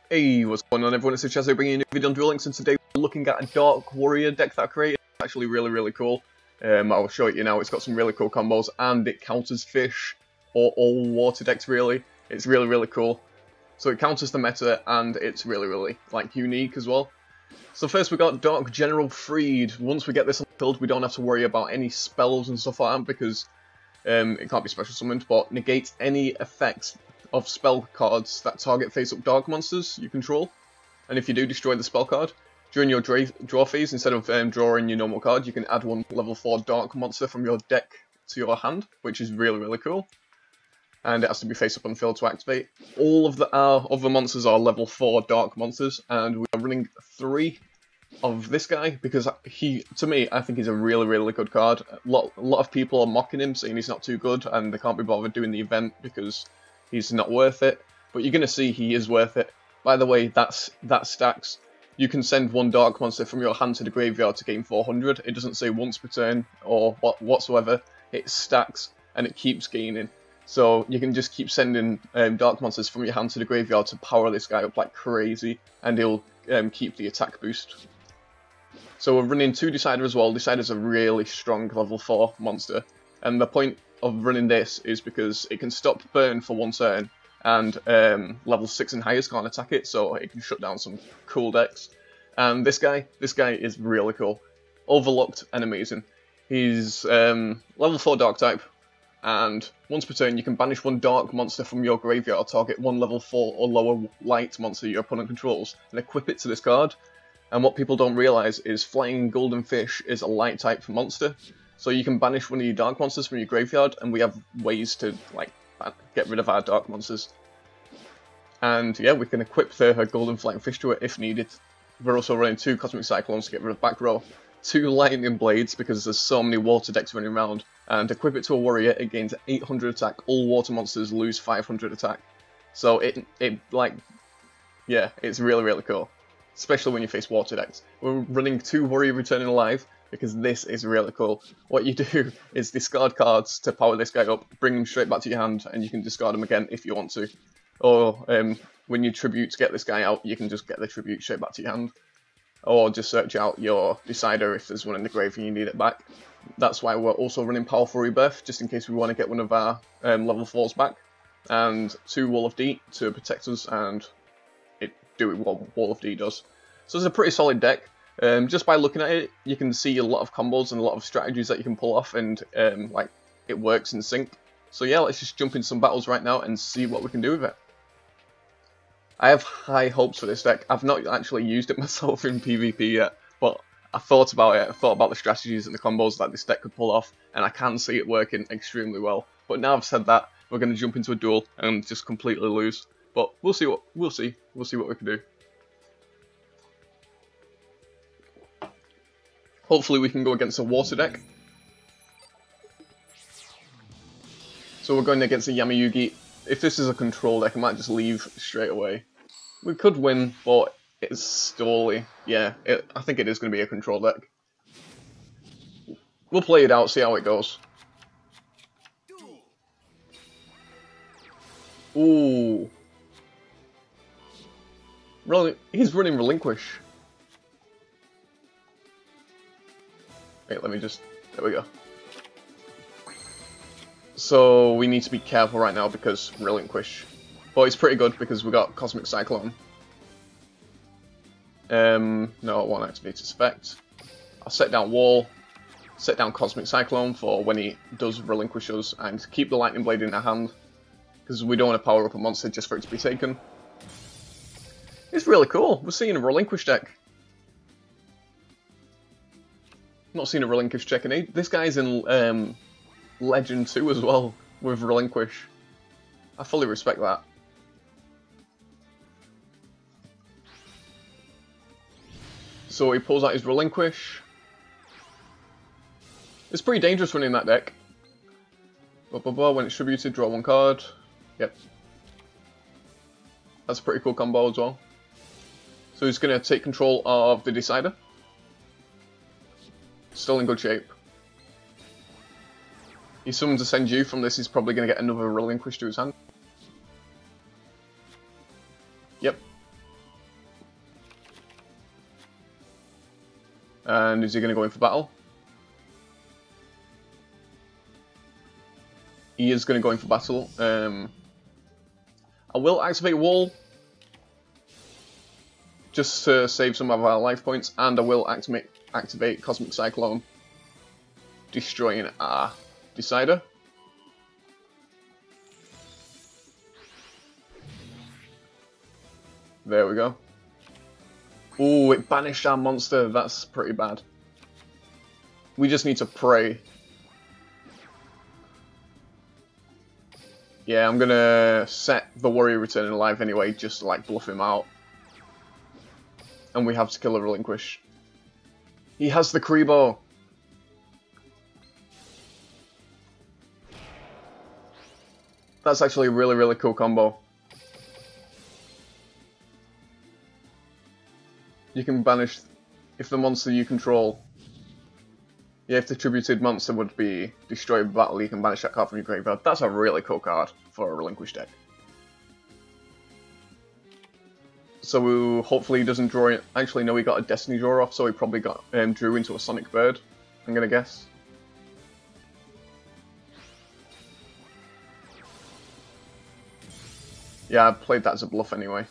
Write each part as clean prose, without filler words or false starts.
Hey, what's going on everyone, it's Crusader bringing you a new video on Duel, and today we're looking at a Dark Warrior deck that I created. It's actually really cool. I'll show it you now. It's got some really cool combos and it counters fish or all water decks really. It's really cool. So it counters the meta and it's really like unique as well. So first we got Dark General Freed. Once we get this on the field we don't have to worry about any spells and stuff like that because it can't be special summoned, but negates any effects of spell cards that target face-up dark monsters you control. And if you do destroy the spell card, during your draw phase, instead of drawing your normal card, you can add one level 4 dark monster from your deck to your hand, which is really cool. And it has to be face-up on the field to activate. All of the other monsters are level 4 dark monsters, and we are running 3 of this guy because to me, I think he's a really good card. A lot of people are mocking him, saying he's not too good, and they can't be bothered doing the event because he's not worth it, but you're going to see he is worth it. By the way, that stacks. You can send one dark monster from your hand to the graveyard to gain 400. It doesn't say once per turn or whatsoever. It stacks and it keeps gaining. So you can just keep sending dark monsters from your hand to the graveyard to power this guy up like crazy, and he'll keep the attack boost. So we're running 2 Decider as well. Decider's a really strong level 4 monster, and the point of running this is because it can stop burn for 1 turn, and level 6 and higher can't attack it, so it can shut down some cool decks. And this guy is really cool, overlooked and amazing. He's level 4 dark type, and once per turn you can banish 1 dark monster from your graveyard, target 1 level 4 or lower light monster your opponent controls, and equip it to this card. And what people don't realise is Flying Golden Fish is a light type monster. So you can banish one of your dark monsters from your graveyard, and we have ways to like get rid of our dark monsters. And yeah, we can equip the Golden Flying Fish to it if needed. We're also running 2 Cosmic Cyclones to get rid of back row, 2 Lightning Blades because there's so many water decks running around, and equip it to a warrior. It gains 800 attack. All water monsters lose 500 attack. So it's really cool, especially when you face water decks. We're running 2 Warrior Returning Alive because this is really cool. What you do is discard cards to power this guy up, bring them straight back to your hand, and you can discard them again if you want to. Or when you tribute to get this guy out, you can just get the tribute straight back to your hand. Or just search out your Decider if there's one in the grave and you need it back. That's why we're also running Powerful Rebirth, just in case we want to get one of our level 4s back. And 2 Wall of D to protect us, and it do what Wall of D does. So it's a pretty solid deck. Just by looking at it, you can see a lot of combos and a lot of strategies that you can pull off, and like it works in sync. So yeah, let's just jump into some battles right now and see what we can do with it. I have high hopes for this deck. I've not actually used it myself in PvP yet, but I thought about it. I thought about the strategies and the combos that this deck could pull off, and I can see it working extremely well. But now I've said that, we're going to jump into a duel and just completely lose. But we'll see what we can do. Hopefully we can go against a water deck. So we're going against a Yamayugi. If this is a control deck, I might just leave straight away. We could win, but it's stally. Yeah, I think it is going to be a control deck. We'll play it out, see how it goes. Ooh. He's running Relinquish. Wait, let me just... There we go. So we need to be careful right now because Relinquish. But it's pretty good because we got Cosmic Cyclone. No, it won't activate its effect. I'll set down Wall, set down Cosmic Cyclone for when he does Relinquish us, and keep the Lightning Blade in our hand because we don't want to power up a monster just for it to be taken. It's really cool. We're seeing a Relinquish deck. Not seen a Relinquish deck in age. This guy's in Legend 2 as well with Relinquish. I fully respect that. So he pulls out his Relinquish. It's pretty dangerous running that deck. When it's tributed, draw 1 card. Yep. That's a pretty cool combo as well. So he's going to take control of the Decider. Still in good shape. He summons a Send You. From this, he's probably going to get another Relinquish to his hand. Yep. And is he going to go in for battle? He is going to go in for battle. I will activate Wall, just to save some of our life points, and I will activate Cosmic Cyclone, destroying our Decider. There we go. Ooh, it banished our monster. That's pretty bad. We just need to pray. Yeah, I'm gonna set the Warrior returning alive anyway, just to like bluff him out. And we have to kill a Relinquish. He has the Kribo. That's actually a really, really cool combo. You can banish, if the monster you control, yeah, if the tributed monster would be destroyed by battle, you can banish that card from your graveyard. That's a really cool card for a Relinquish deck. So hopefully he doesn't draw it. Actually, no, he got a Destiny draw off, so he probably got drew into a Sonic Bird, I'm gonna guess. Yeah, I played that as a bluff anyway.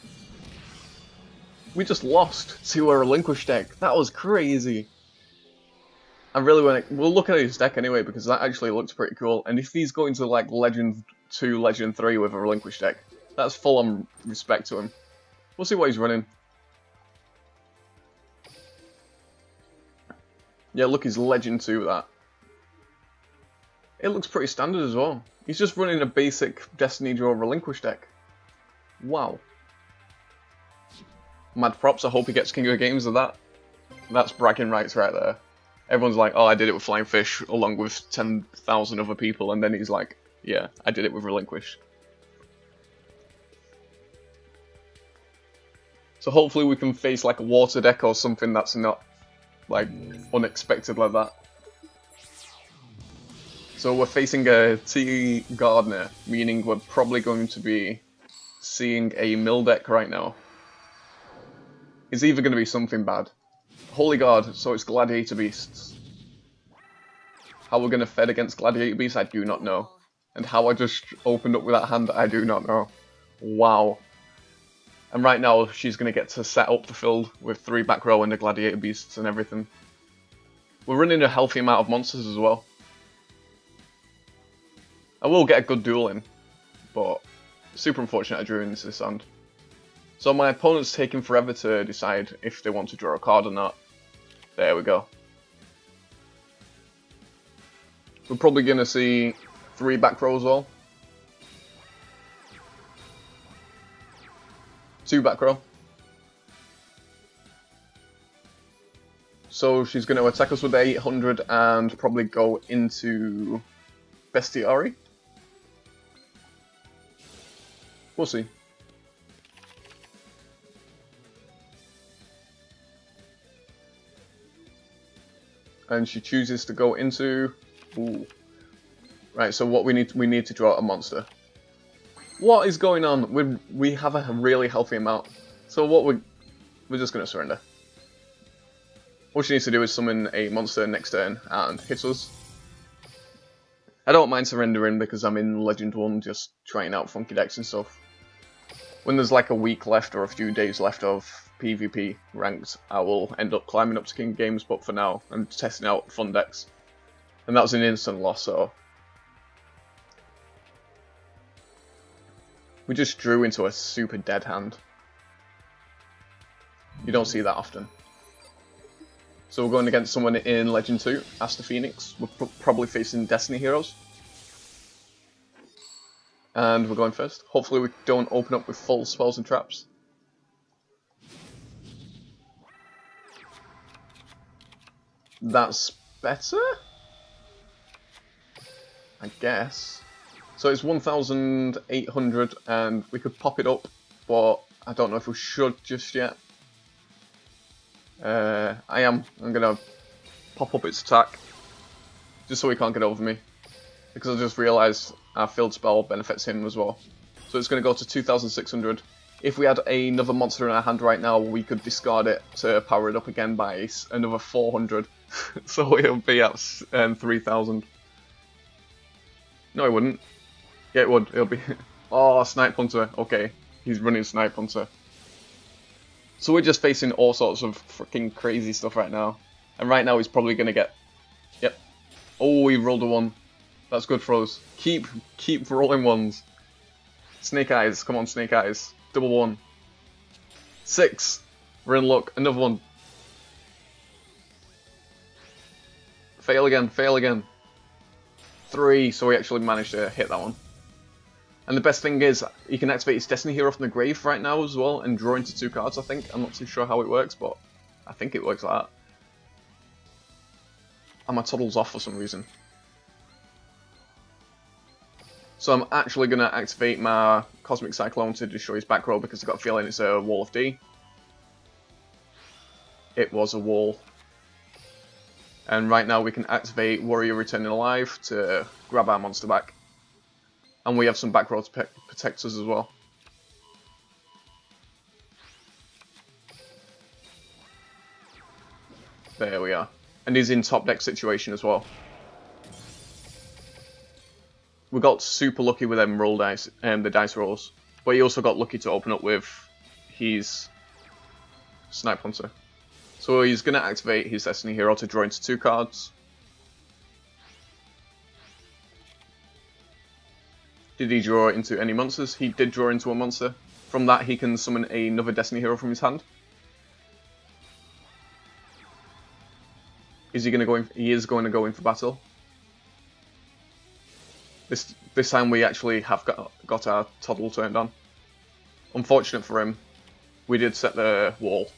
We just lost to a Relinquish deck. That was crazy. I really want to... We'll look at his deck anyway, because that actually looks pretty cool. And if he's going to like Legend 2, Legend 3 with a Relinquish deck, that's full on respect to him. We'll see what he's running. Yeah, look, he's Legend 2 with that. It looks pretty standard as well. He's just running a basic Destiny Draw Relinquish deck. Wow. Mad props, I hope he gets King of the Games of that. That's bragging rights right there. Everyone's like, oh, I did it with Flying Fish along with 10,000 other people, and then he's like, yeah, I did it with Relinquish. So hopefully we can face like a water deck or something that's not like unexpected like that. So we're facing a T Gardener, meaning we're probably going to be seeing a mill deck right now. It's either going to be something bad. Holy Guard, so it's Gladiator Beasts. How we're going to fed against Gladiator Beasts, I do not know. And how I just opened up with that hand, I do not know. Wow. And right now, she's going to get to set up the field with 3 back row and the Gladiator Beasts and everything. We're running a healthy amount of monsters as well. I will get a good duel in, but super unfortunate I drew into this hand. So my opponent's taking forever to decide if they want to draw a card or not. There we go. We're probably going to see 3 back row as well. 2 back row. So she's going to attack us with the 800 and probably go into Bestiari. We'll see. And she chooses to go into... Ooh. Right, so what we need to draw a monster. What is going on? We have a really healthy amount. So what we're just gonna surrender. What she needs to do is summon a monster next turn and hit us. I don't mind surrendering because I'm in Legend 1 just trying out funky decks and stuff. When there's like a week left or a few days left of PvP ranked, I will end up climbing up to King Games, but for now I'm testing out fun decks. And that was an instant loss, so... We just drew into a super dead hand. You don't see that often. So we're going against someone in Legend 2, Asta Phoenix. We're probably facing Destiny Heroes. And we're going first. Hopefully we don't open up with full spells and traps. That's better? I guess. So it's 1,800 and we could pop it up, but I don't know if we should just yet. I'm gonna pop up its attack, just so he can't get over me. Because I just realised our field spell benefits him as well. So it's gonna go to 2,600, If we had another monster in our hand right now, we could discard it to power it up again by another 400. So it'll be at 3,000. No, it wouldn't. Yeah, it would. It'll be... Oh, Snipe Hunter. Okay, he's running Snipe Hunter. So we're just facing all sorts of freaking crazy stuff right now. And right now he's probably going to get... Yep. Oh, he rolled a 1. That's good for us. Keep rolling 1s. Snake Eyes. Come on, Snake Eyes. Double 1. 6. We're in luck. Another 1. Fail again. Fail again. 3. So we actually managed to hit that one. And the best thing is, you can activate his Destiny Hero from the grave right now as well, and draw into 2 cards, I think. I'm not too sure how it works, but I think it works like that. And my Toddle's off for some reason. So I'm actually going to activate my Cosmic Cyclone to destroy his back row, because I've got a feeling it's a Wall of D. It was a wall. And right now we can activate Warrior Returning Alive to grab our monster back. And we have some back row to protect us as well. There we are. And he's in top deck situation as well. We got super lucky with them roll dice, the dice rolls. But he also got lucky to open up with his Snipe Hunter. So he's going to activate his Destiny Hero to draw into 2 cards. Did he draw into any monsters? He did draw into a monster. From that he can summon another Destiny Hero from his hand. Is he going to go in? He is going to go in for battle. This time we actually have got our Toddle turned on. Unfortunate for him, we did set the wall.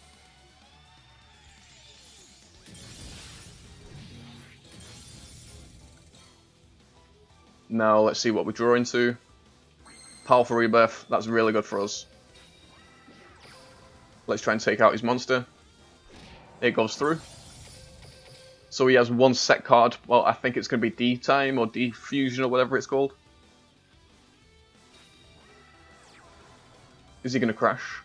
Now let's see what we draw into. Powerful Rebirth, that's really good for us. Let's try and take out his monster. It goes through. So he has 1 set card. Well, I think it's going to be D-Time or D-Fusion or whatever it's called. Is he going to crash?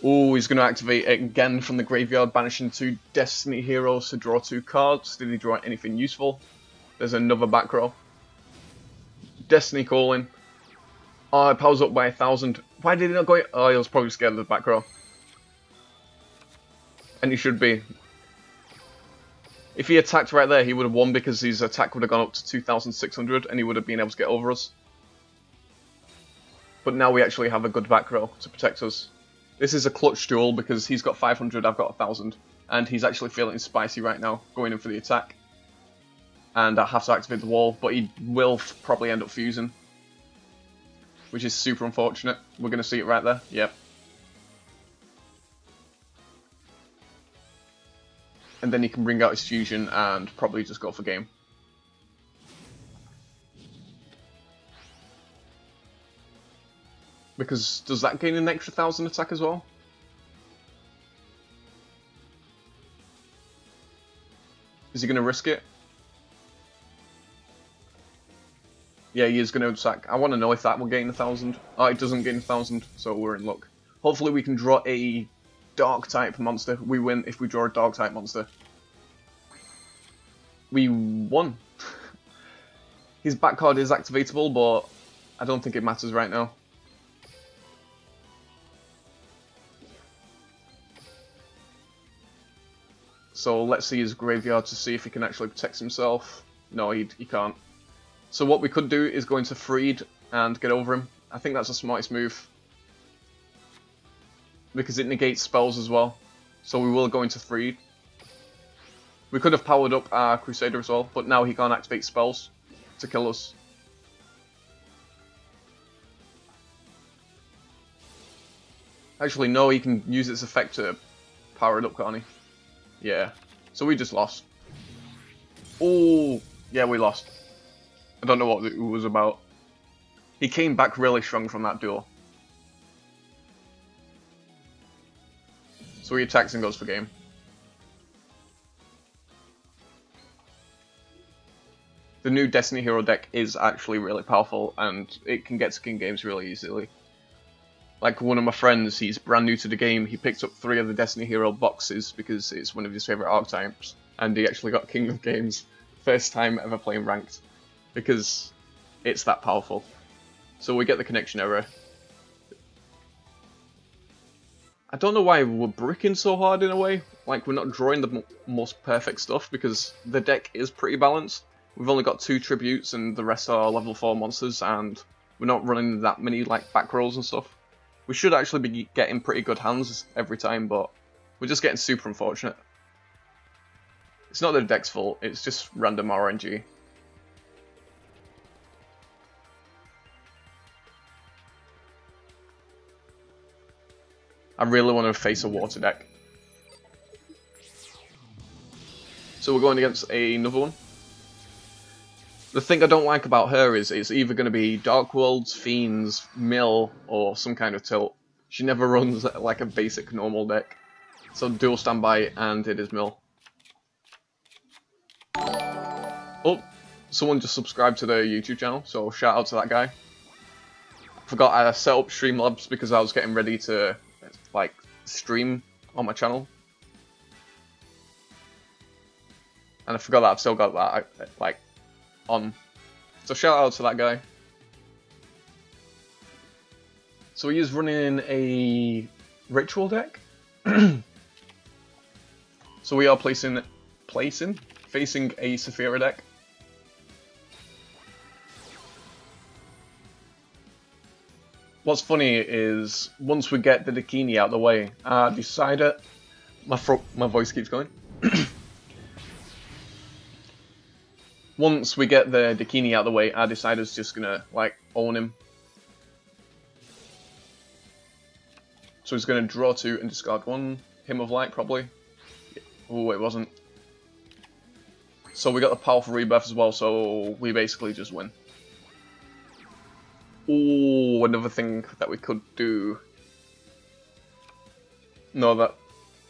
Oh, he's going to activate it again from the graveyard, banishing 2 Destiny Heroes to draw 2 cards. Did he draw anything useful? There's another back row. Destiny calling. Oh, it powers up by 1,000. Why did he not go? Oh, he was probably scared of the back row. And he should be. If he attacked right there, he would have won because his attack would have gone up to 2,600 and he would have been able to get over us. But now we actually have a good back row to protect us. This is a clutch duel because he's got 500, I've got 1,000. And he's actually feeling spicy right now, going in for the attack. And I have to activate the wall, but he will probably end up fusing. Which is super unfortunate. We're going to see it right there. Yep. And then he can bring out his fusion and probably just go for game. Because does that gain an extra 1,000 attack as well? Is he going to risk it? Yeah, he is going to attack. I want to know if that will gain 1,000. Oh, it doesn't gain 1,000, so we're in luck. Hopefully we can draw a dark type monster. We win if we draw a dark type monster. We won. His back card is activatable, but I don't think it matters right now. So let's see his graveyard to see if he can actually protect himself. No, he can't. So what we could do is go into Freed and get over him. I think that's the smartest move. Because it negates spells as well. So we will go into Freed. We could have powered up our Crusader as well, but now he can't activate spells to kill us. Actually, no, he can use its effect to power it up, can't he? Yeah. So we just lost. Oh, yeah, we lost. I don't know what it was about. He came back really strong from that duel. So he attacks and goes for game. The new Destiny Hero deck is actually really powerful and it can get to king games really easily. Like one of my friends, he's brand new to the game, he picked up 3 of the Destiny Hero boxes because it's one of his favourite archetypes, and he actually got King of Games, first time ever playing Ranked, because it's that powerful. So we get the connection error. I don't know why we're bricking so hard in a way, like we're not drawing the most perfect stuff, because the deck is pretty balanced. We've only got 2 tributes and the rest are level 4 monsters, and we're not running that many like back rolls and stuff. We should actually be getting pretty good hands every time, but we're just getting super unfortunate. It's not the deck's fault, it's just random RNG. I really want to face a water deck. So we're going against another one. The thing I don't like about her is it's either going to be Dark Worlds, Fiends, Mill, or some kind of tilt. She never runs like a basic normal deck. So Duel Standby, and it is Mill. Oh, someone just subscribed to the YouTube channel, so shout out to that guy. Forgot I set up Streamlabs because I was getting ready to like stream on my channel. And I forgot that I've still got that like on. So shout out to that guy. So he is running a ritual deck. So we are facing a Saphira deck. What's funny is once we get the Dakini out of the way, our Decider, my voice keeps going. Once we get the Dakini out of the way, our Decider's just gonna like own him. So he's gonna draw 2 and discard 1. Hymn of Light probably. Oh, it wasn't. So we got the powerful rebirth as well, so we basically just win. Oh, another thing that we could do. No, that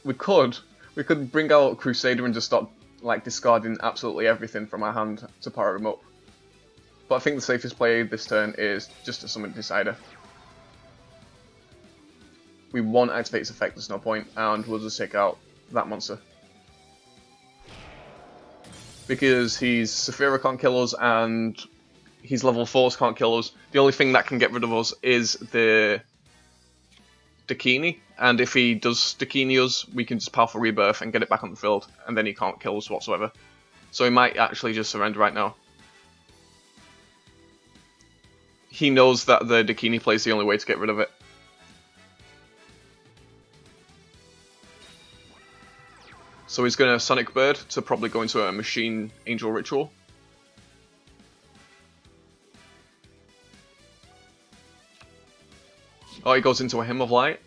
we could bring out Crusader and just start like discarding absolutely everything from our hand to power him up. But I think the safest play this turn is just to summon Decider. We won't activate its effect, there's no point, and we'll just take out that monster. Because he's Saphira can't kill us, and his level 4s can't kill us. The only thing that can get rid of us is the Dakini, and if he does Dakini us, we can just powerful rebirth and get it back on the field, and then he can't kill us whatsoever. So he might actually just surrender right now. He knows that the Dakini play is the only way to get rid of it. So he's going to Sonic Bird to probably go into a Machine Angel Ritual. Oh, he goes into a Hymn of Light.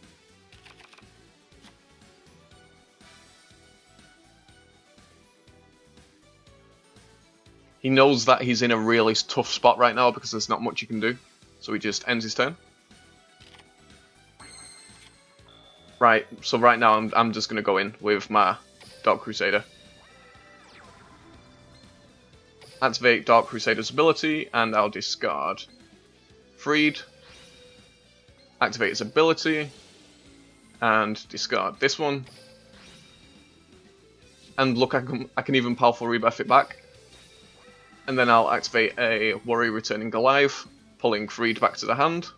He knows that he's in a really tough spot right now because there's not much he can do. So he just ends his turn. Right, so right now I'm just going to go in with my Dark Crusader. Activate Dark Crusader's ability, and I'll discard Freed. Activate its ability, and discard this one. And look, I can even powerful rebirth it back. And then I'll activate a Worry Returning Alive, pulling Freed back to the hand.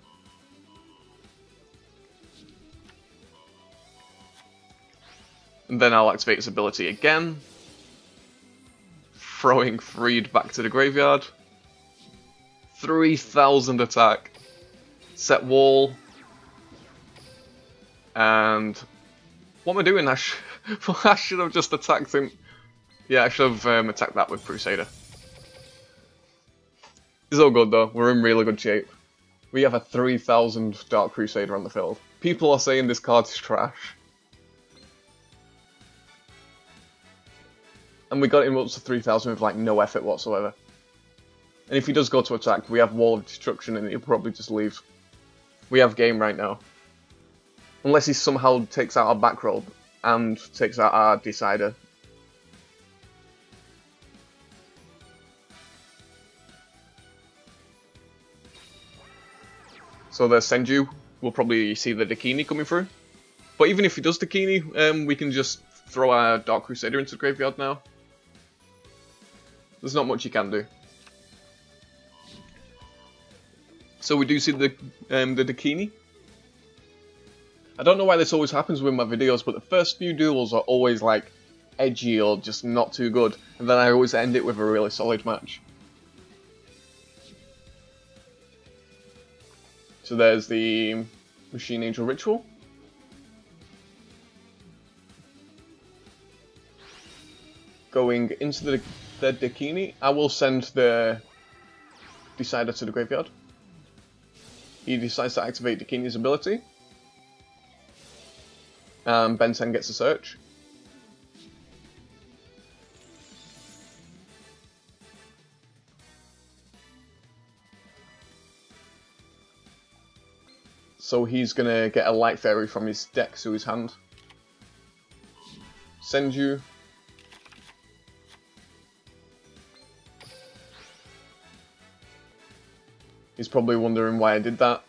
And then I'll activate its ability again, throwing Freed back to the graveyard. 3000 attack. Set wall. And what am I doing? I should have just attacked him. Yeah, I should have attacked that with Crusader. It's all good though, we're in really good shape. We have a 3000 Dark Crusader on the field. People are saying this card is trash. And we got him up to 3000 with like no effort whatsoever. And if he does go to attack, we have Wall of Destruction and he'll probably just leave. We have game right now. Unless he somehow takes out our back row and takes out our Decider. So there's Senju we'll probably see the Dakini coming through. But even if he does Dakini, we can just throw our Dark Crusader into the graveyard now. There's not much you can do. So we do see the Dakini. I don't know why this always happens with my videos, but the first few duels are always like edgy or just not too good, and then I always end it with a really solid match. So there's the Machine Angel Ritual. Going into the Dakini, I will send the Decider to the graveyard. He decides to activate Dakini's ability. And Ben 10 gets a search. So he's gonna get a Light Fairy from his deck to his hand. Send you. He's probably wondering why I did that.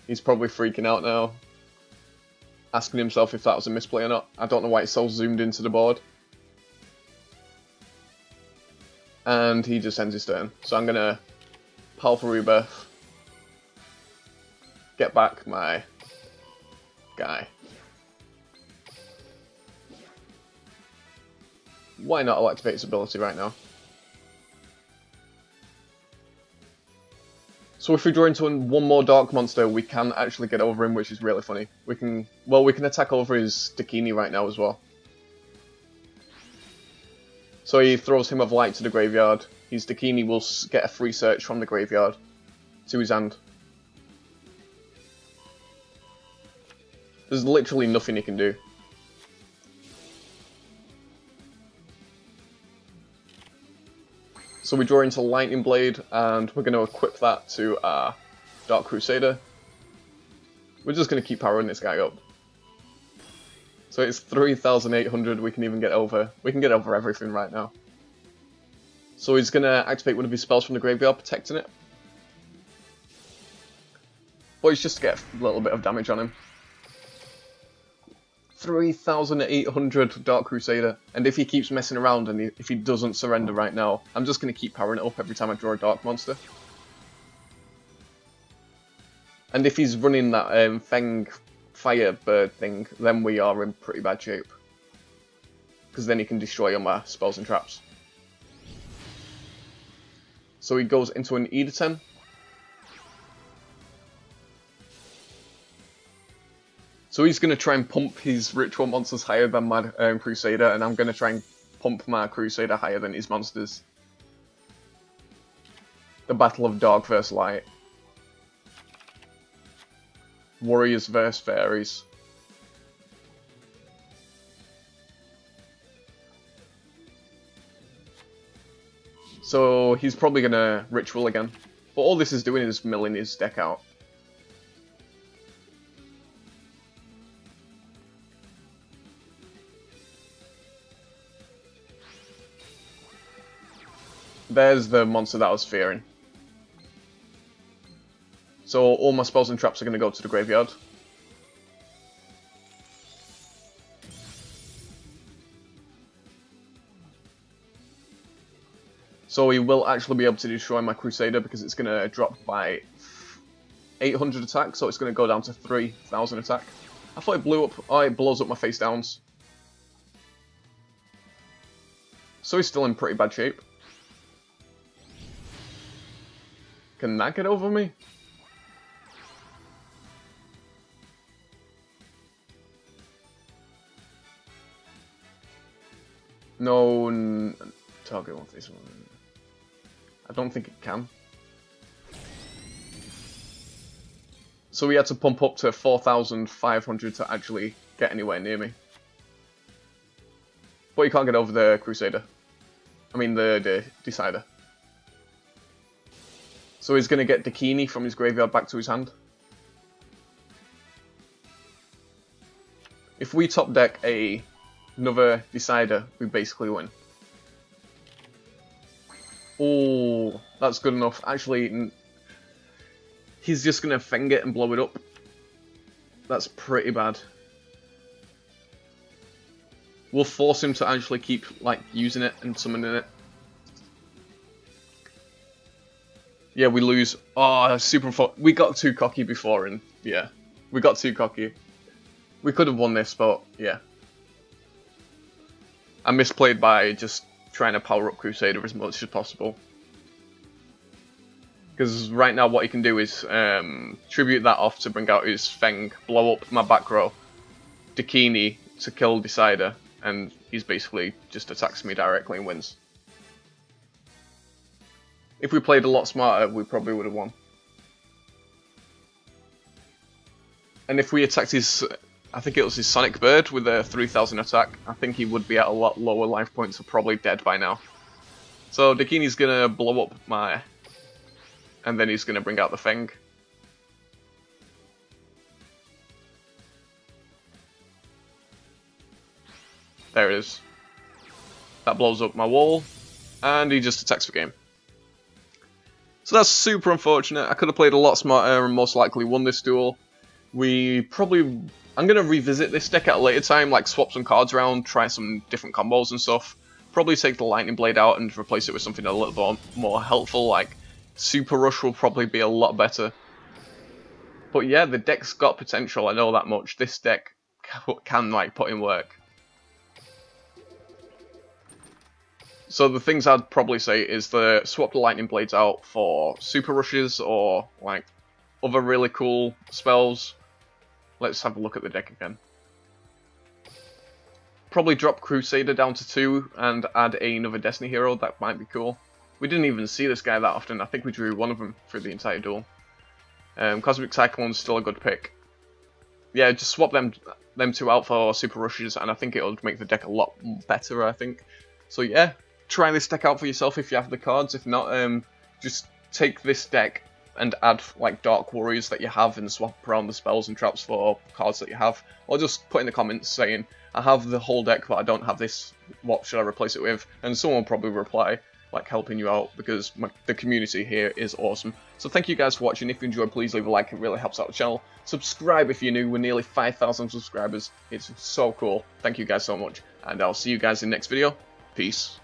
He's probably freaking out now. Asking himself if that was a misplay or not. I don't know why it's so zoomed into the board. And he just ends his turn. So I'm gonna Powerful Rebirth. Get back my guy. Why not? I'll activate his ability right now. So if we draw into one more Dark Monster, we can actually get over him, which is really funny. We can attack over his Dakini right now as well. So he throws Hymn of Light to the graveyard. His Dakini will get a free search from the graveyard to his hand. There's literally nothing he can do. So we draw into Lightning Blade, and we're going to equip that to our Dark Crusader. We're just going to keep powering this guy up. So it's 3,800, we can even get over. We can get over everything right now. So he's going to activate one of his spells from the graveyard, protecting it. But it's just to get a little bit of damage on him. 3,800 Dark Crusader, and if he keeps messing around and if he doesn't surrender right now, I'm just going to keep powering it up every time I draw a Dark Monster. And if he's running that Feng Firebird thing, then we are in pretty bad shape. Because then he can destroy all my spells and traps. So he goes into an Editen. So he's going to try and pump his ritual monsters higher than my Crusader, and I'm going to try and pump my Crusader higher than his monsters. The Battle of Dark vs Light. Warriors vs Fairies. So he's probably going to Ritual again. But all this is doing is milling his deck out. There's the monster that I was fearing. So all my spells and traps are going to go to the graveyard. So he will actually be able to destroy my Crusader because it's going to drop by 800 attack, so it's going to go down to 3,000 attack. I thought it blew up. Oh, it blows up my face downs. So he's still in pretty bad shape. Can that get over me? No, target one face one. I don't think it can. So we had to pump up to 4,500 to actually get anywhere near me. But you can't get over the Crusader. I mean the Decider. So he's going to get Dakini from his graveyard back to his hand. If we top deck another Decider, we basically win. Oh, that's good enough. Actually, he's just going to feng it and blow it up. That's pretty bad. We'll force him to actually keep, like, using it and summoning it. Yeah, we lose. Oh, super. We got too cocky before, and yeah, we got too cocky. We could have won this, but yeah. I misplayed by just trying to power up Crusader as much as possible. Because right now what he can do is tribute that off to bring out his Feng, blow up my back row, Dakini to kill Decider, and he's basically just attacks me directly and wins. If we played a lot smarter, we probably would have won. And if we attacked his, I think it was his Sonic Bird with a 3000 attack, I think he would be at a lot lower life points, so probably dead by now. So Dakini's gonna blow up my, and then he's gonna bring out the Feng. There it is. That blows up my wall, and he just attacks for game. So that's super unfortunate. I could have played a lot smarter and most likely won this duel. I'm going to revisit this deck at a later time, like swap some cards around, try some different combos and stuff. Probably take the Lightning Blade out and replace it with something a little bit more helpful, like Super Rush will probably be a lot better. But yeah, the deck's got potential, I know that much. This deck can like put in work. So the things I'd probably say is swap the Lightning Blades out for Super Rushes or like other really cool spells. Let's have a look at the deck again. Probably drop Crusader down to 2 and add another Destiny hero, that might be cool. We didn't even see this guy that often, I think we drew one of them through the entire duel. Cosmic Cyclone's still a good pick. Yeah, just swap them two out for Super Rushes and I think it'll make the deck a lot better, I think. So yeah. Try this deck out for yourself if you have the cards. If not, just take this deck and add like Dark Warriors that you have and swap around the spells and traps for cards that you have. Or just put in the comments saying, I have the whole deck but I don't have this, what should I replace it with? And someone will probably reply, like helping you out, because the community here is awesome. So thank you guys for watching. If you enjoyed, please leave a like, it really helps out the channel. Subscribe if you're new, we're nearly 5,000 subscribers. It's so cool. Thank you guys so much. And I'll see you guys in the next video. Peace.